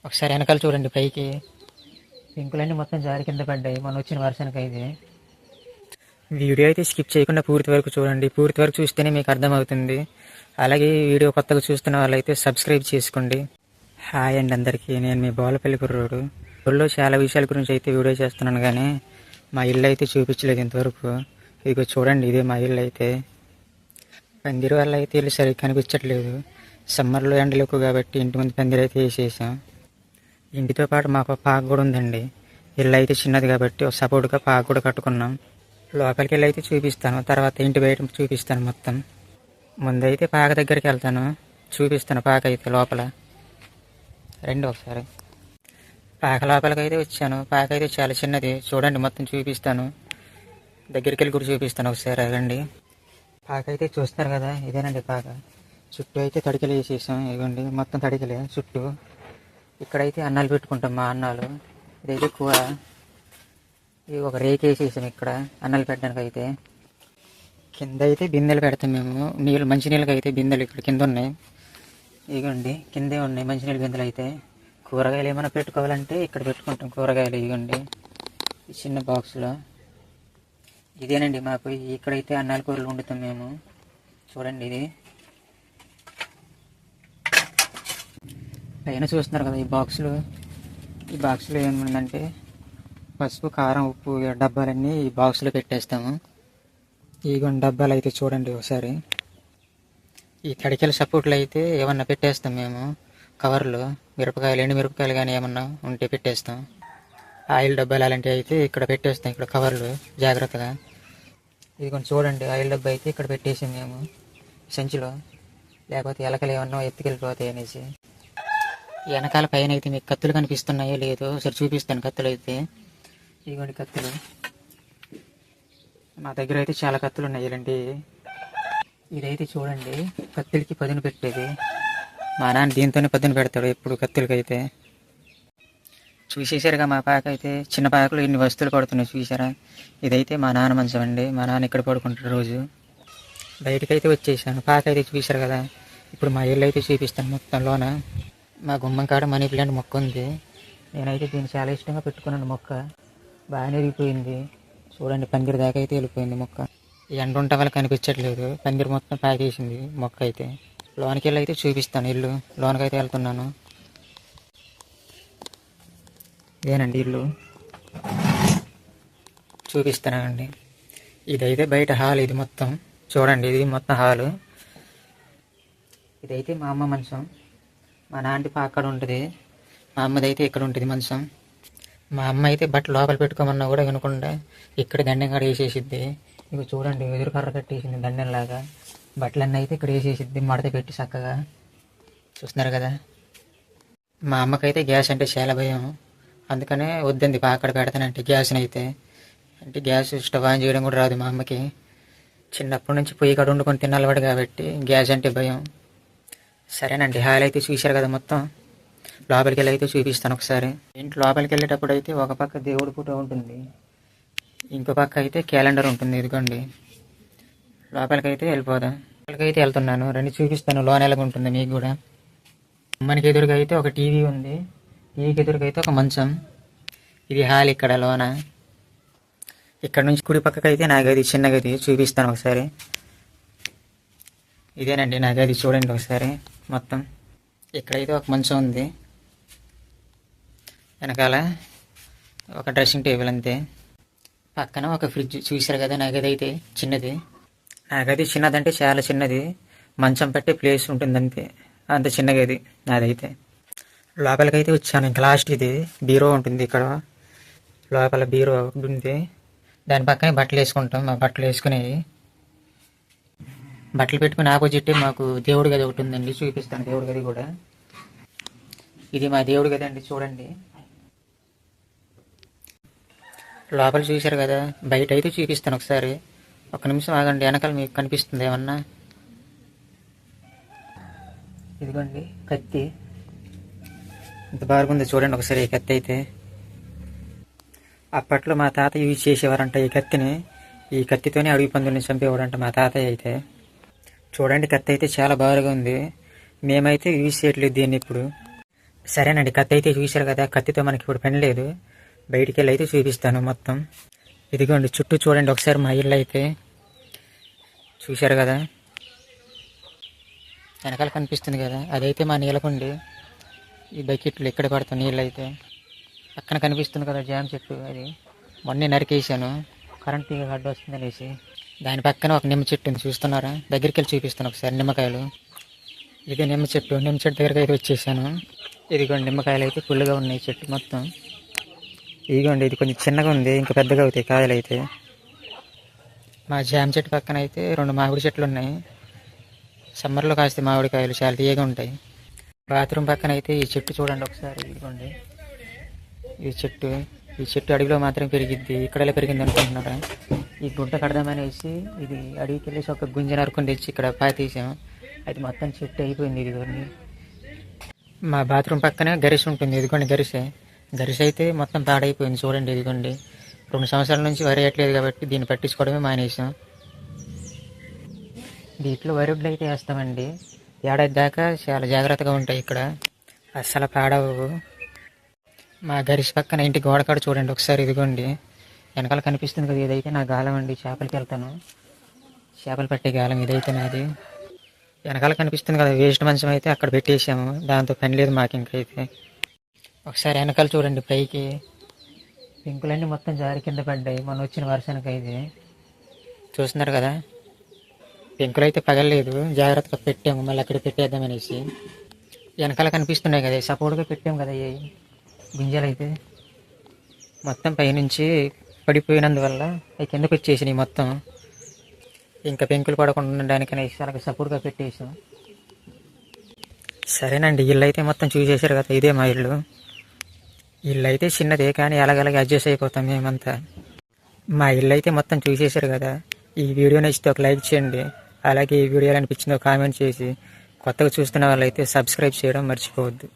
ఒకసారి వెనకాల చూడండి పైకి పెంకులన్నీ మొత్తం జారి కింద పడ్డాయి మొన్న వచ్చిన వర్షానికి అయితే. వీడియో అయితే స్కిప్ చేయకుండా పూర్తి వరకు చూడండి. పూర్తి వరకు చూస్తేనే మీకు అర్థమవుతుంది. అలాగే ఈ వీడియో కొత్తగా చూస్తున్న వాళ్ళైతే సబ్స్క్రైబ్ చేసుకోండి. హాయ్ అండి అందరికీ, నేను మీ బోలపల్లి కుర్రోడు. ఊళ్ళో చాలా విషయాల గురించి అయితే వీడియో చేస్తున్నాను, కానీ మా ఇల్లు అయితే చూపించలేదు ఇంతవరకు. ఇదిగో చూడండి, ఇదే మా ఇల్లు అయితే. పందిరి వల్ల అయితే ఇల్లు సరిగ్గా కనిపించట్లేదు. సమ్మర్లో ఎండలు ఎక్కువ కాబట్టి ఇంటి ముందు పందిరి అయితే వేసేసాం. ఇంటితో పాటు మాకు పాక కూడా ఉందండి. ఇల్లు అయితే చిన్నది కాబట్టి ఒక సపోర్ట్గా పాక కూడా కట్టుకున్నాం. లోపలికి వెళ్ళి అయితే చూపిస్తాను, తర్వాత ఇంటి బయట చూపిస్తాను మొత్తం. ముందైతే పాక దగ్గరికి వెళ్తాను, చూపిస్తాను పాక అయితే లోపల. రండి ఒకసారి. పాక లోపలికి అయితే వచ్చాను. పాక అయితే చాలా చిన్నది, చూడండి మొత్తం చూపిస్తాను. దగ్గరికి వెళ్ళి కూడా చూపిస్తాను ఒకసారి, రండి. పాక అయితే చూస్తారు కదా, ఇదేనండి పాక. చుట్టూ అయితే తడికలు వేసేసాం, ఇవ్వండి మొత్తం తడికలే చుట్టూ. ఇక్కడైతే అన్నాలు పెట్టుకుంటాం, మా అన్నాలు. ఇదైతే కూర. ఇది ఒక రేకు వేసేసాం ఇక్కడ అన్నాలు పెట్టడానికి అయితే. కింద అయితే బిందెలు పెడతాం మేము, నీళ్ళు మంచినీళ్ళకి అయితే బిందెలు ఇక్కడ కింద ఉన్నాయి. ఇదిగోండి కిందే ఉన్నాయి మంచినీళ్ళ బిందెలు అయితే. కూరగాయలు ఏమైనా పెట్టుకోవాలంటే ఇక్కడ పెట్టుకుంటాం కూరగాయలు. ఇదిగోండి ఈ చిన్న బాక్స్లో. ఇదేనండి మాకు ఇక్కడైతే అన్నాల కూరలు వండుతాం మేము. చూడండి ఇది పైన చూస్తున్నారు కదా ఈ బాక్సులు. ఈ బాక్సులో ఏముందంటే పసుపు, కారం, ఉప్పు డబ్బాలన్నీ ఈ బాక్సులో పెట్టేస్తాము. ఈ డబ్బాలు అయితే చూడండి ఒకసారి. ఈ తడికెల సపోర్ట్లు అయితే ఏమన్నా పెట్టేస్తాం మేము కవర్లు. మిరపకాయలు, ఎండు మిరపకాయలు కానీ ఏమన్నా ఉంటే పెట్టేస్తాం. ఆయిల్ డబ్బాలు అలాంటివి అయితే ఇక్కడ పెట్టేస్తాం, ఇక్కడ కవర్లు జాగ్రత్తగా. ఇది కొంచెం చూడండి, ఆయిల్ డబ్బా అయితే ఇక్కడ పెట్టేసాం మేము సంచిలో, లేకపోతే ఎలకలు ఏమన్నా ఎత్తుకెళ్ళిపోతాయి అనేసి. వెనకాల పైన అయితే మీకు కత్తులు కనిపిస్తున్నాయో లేదో సరే చూపిస్తాను. కత్తులు అయితే ఇదిగోండి కత్తులు. మా దగ్గర అయితే చాలా కత్తులు ఉన్నాయి ఇలాంటి. ఇదైతే చూడండి కత్తులకి పదును పెట్టేది. మా నాన్న దీంతోనే పదును పెడతాడు ఎప్పుడు కత్తులకైతే. చూసేసారుగా మా పాక అయితే. చిన్న పాకలో ఇన్ని వస్తువులు పడుతున్నాయి చూసారా. ఇదైతే మా నాన్న మంచం అండి, మా నాన్న ఇక్కడ పడుకుంటాడు రోజు. బయటకైతే వచ్చేసాను. పాక అయితే చూసారు కదా. ఇప్పుడు మా ఇల్లు అయితే చూపిస్తాను మొత్తం లోన. మా గుమ్మం కాడ మనీ ప్లాంట్ మొక్క ఉంది. నేనైతే దీన్ని చాలా ఇష్టంగా పెట్టుకున్నాను. మొక్క బాగానే ఎరిగిపోయింది. చూడండి పందిరి దాకా అయితే వెళ్ళిపోయింది మొక్క. ఎండ ఉండటం వల్ల కనిపించట్లేదు, పందిరి మొత్తం పాకేసింది మొక్క అయితే. లోనికి వెళ్ళి అయితే చూపిస్తాను ఇల్లు. లోనకైతే వెళ్తున్నాను. ఇదేనండి ఇల్లు, చూపిస్తానండి. ఇదైతే బయట హాల్. ఇది మొత్తం చూడండి, ఇది మొత్తం హాలు. ఇదైతే మా అమ్మ మంచం. మా నాన్నది అక్కడ ఉంటుంది, మా అమ్మది అయితే ఇక్కడ ఉంటుంది మంచం. మా అమ్మ అయితే బట్టలు లోపల పెట్టుకోమన్నా కూడా వినకుండా ఇక్కడ దండం కాడ వేసేసిద్ది. ఇక చూడండి ఎదురు కర్ర కట్టేసింది దండంలాగా. బట్టలన్నీ అయితే ఇక్కడ వేసేసిద్ది మడత పెట్టి చక్కగా. చూస్తున్నారు కదా. మా అమ్మకైతే గ్యాస్ అంటే చాలా భయం, అందుకనే వద్దంది అక్కడ పెడతానంటే గ్యాస్ని అయితే. అంటే గ్యాస్ స్టవ్ ఆన్ చేయడం కూడా రాదు మా అమ్మకి. చిన్నప్పటి నుంచి పొయ్యి కాడ వండుకొని తినాలవాడు కాబట్టి గ్యాస్ అంటే భయం. సరేనండి, హాల్ అయితే చూశారు కదా మొత్తం. లోపలికి వెళ్ళి అయితే చూపిస్తాను ఒకసారి. ఇంటి లోపలికి వెళ్ళేటప్పుడు అయితే ఒక పక్క దేవుడి ఫోటో ఉంటుంది, ఇంకో పక్క అయితే క్యాలెండర్ ఉంటుంది. ఇదిగోండి లోపలికి అయితే వెళ్ళిపోదాం. లోపలికి అయితే వెళ్తున్నాను, రండి చూపిస్తాను లోన ఎలాగ ఉంటుంది మీకు కూడా. మనకి ఎదురుగా అయితే ఒక టీవీ ఉంది, టీవీకి ఎదురుగా అయితే ఒక మంచం. ఇది హాల్ ఇక్కడ లోన. ఇక్కడ నుంచి కుడి పక్కకి అయితే నా గది, చిన్న గది చూపిస్తాను ఒకసారి. ఇదేనండి నా గది, చూడండి ఒకసారి మొత్తం. ఇక్కడైతే ఒక మంచం ఉంది, వెనకాల ఒక డ్రెస్సింగ్ టేబుల్ అంతే. పక్కన ఒక ఫ్రిడ్జ్. చూసారు కదా నా గది అయితే చిన్నది. నా గది చిన్నదంటే చాలా చిన్నది, మంచం పెట్టే ప్లేస్ ఉంటుంది అంతే, అంత చిన్న గది నాదైతే. లోపలికైతే వచ్చాను. ఇంకా లాస్ట్ ఇది బీరో ఉంటుంది ఇక్కడ లోపల. బీరో ఉంది, దాని పక్కనే బట్టలు వేసుకుంటాం. మా బట్టలు వేసుకునేవి, బట్టలు పెట్టుకుని ఆపోజిట్ మాకు దేవుడి గది ఒకటి ఉందండి, చూపిస్తాను దేవుడి గది కూడా. ఇది మా దేవుడి గది అండి, చూడండి. లోపల చూశారు కదా, బయట అయితే చూపిస్తాను ఒకసారి. ఒక నిమిషం ఆగండి, వెనకాల మీకు కనిపిస్తుంది ఏమన్నా. ఇదిగోండి కత్తి, ఇంత బాగుంది చూడండి ఒకసారి. ఈ కత్తి అయితే అప్పట్లో మా తాత యూజ్ చేసేవారంట ఈ కత్తిని. ఈ కత్తితోనే అడవి పందుల్ని చంపేవాడంట మా తాతయ్య అయితే. చూడండి కత్తి అయితే చాలా బాగా ఉంది. మేమైతే యూజ్ చేయట్లేదు దీన్ని ఇప్పుడు. సరేనండి, కత్తి అయితే చూశారు కదా, కత్తితో మనకి ఇప్పుడు పని లేదు. బయటికి వెళ్ళి అయితే చూపిస్తాను మొత్తం. ఇదిగోండి, చుట్టూ చూడండి ఒకసారి మా ఇల్లు అయితే చూశారు కదా, వెనకాల కనిపిస్తుంది కదా, అదైతే మా నీలకుండి. ఈ బకెట్లు ఇక్కడ పడతాం నీళ్ళు అయితే. పక్కన కనిపిస్తుంది కదా జామ చెట్టు, అది మొన్నే నరికేసాను కరెంట్ తీగ అడ్డు వస్తుంది అనేసి. దాని పక్కన ఒక నిమ్మ చెట్టు ఉంది, చూస్తున్నారా? దగ్గరికి వెళ్ళి చూపిస్తాను ఒకసారి. నిమ్మకాయలు, ఇదే నిమ్మ చెట్టు. నిమ్మ చెట్టు దగ్గరికి అయితే వచ్చేసాను. ఇదిగోండి నిమ్మకాయలు అయితే ఫుల్గా ఉన్నాయి చెట్టు మొత్తం. ఇదిగోండి, ఇది కొంచెం చిన్నగా ఉంది, ఇంకా పెద్దగా అవుతాయి కాయలు అయితే. మా జామ చెట్టు పక్కన అయితే 2 మామిడి చెట్లు ఉన్నాయి. సమ్మర్లో కాస్తే మామిడికాయలు చాలా తీయగా ఉంటాయి. బాత్రూమ్ పక్కన అయితే ఈ చెట్టు చూడండి ఒకసారి. ఇదిగోండి ఈ చెట్టు అడవిలో మాత్రం పెరిగిద్ది, ఇక్కడ పెరిగింది అనుకుంటున్నారా? ఈ గుంట కడదామనేసి ఇది అడవికి వెళ్ళేసి ఒక గుంజ నరుకుని తెచ్చి ఇక్కడ పాతేసాం. అది మొత్తం చెట్టు అయిపోయింది. ఇదిగోండి మా బాత్రూమ్ పక్కనే గరిసె ఉంటుంది. ఇదిగోండి గరిసె అయితే మొత్తం పాడైపోయింది చూడండి. ఇదిగోండి 2 సంవత్సరాల నుంచి వరి వేయట్లేదు కాబట్టి దీన్ని పట్టించుకోవడమే మానేసాం. దీంట్లో వరిడ్లు అయితే వేస్తామండి. ఏడాది దాకా చాలా జాగ్రత్తగా ఉంటాయి, ఇక్కడ అస్సలు పాడవు. మా గరిసె పక్కన ఇంటి గోడకాడ చూడండి ఒకసారి. ఇదిగోండి వెనకాల కనిపిస్తుంది కదా, ఇదైతే నా గాలం అండి. చేపలకి వెళ్తాను, చేపలు పట్టే గాలం ఇదైతే నాది. వెనకాల కనిపిస్తుంది కదా వేస్ట్ మంచం అయితే అక్కడ పెట్టేసాము, దాంతో పని లేదు మాకు ఇంకైతే. ఒకసారి వెనకాల చూడండి పైకి, పెంకులన్నీ మొత్తం జారి కింద పడ్డాయి మొన్న వచ్చిన వర్షానికి అయితే. చూస్తున్నారు కదా, పెంకులు అయితే పగలలేదు, జాగ్రత్తగా పెట్టాము, మళ్ళీ అక్కడ పెట్టేద్దామనేసి. వెనకాల కనిపిస్తున్నాయి కదా, సపోర్ట్గా పెట్టాము కదా ఈ గింజలు అయితే. మొత్తం పైనుంచి పడిపోయినందువల్ల అవి కిందకి వచ్చేసినాయి మొత్తం. ఇంకా పెంకులు పడకుండా ఉండడానికనే అలాగే సపోర్ట్గా పెట్టేసాం. సరేనండి, ఇల్లు అయితే మొత్తం చూసేసారు కదా, ఇదే మా ఇల్లు. ఇల్లు అయితే చిన్నదే కానీ అలాగలాగే అడ్జస్ట్ అయిపోతాం మేమంతా. మా ఇల్లు అయితే మొత్తం చూసేసారు కదా. ఈ వీడియో నచ్చితే ఒక లైక్ చేయండి, అలాగే ఈ వీడియో అనిపించిందో కామెంట్ చేసి, కొత్తగా చూస్తున్న వాళ్ళైతే సబ్స్క్రైబ్ చేయడం మర్చిపోవద్దు.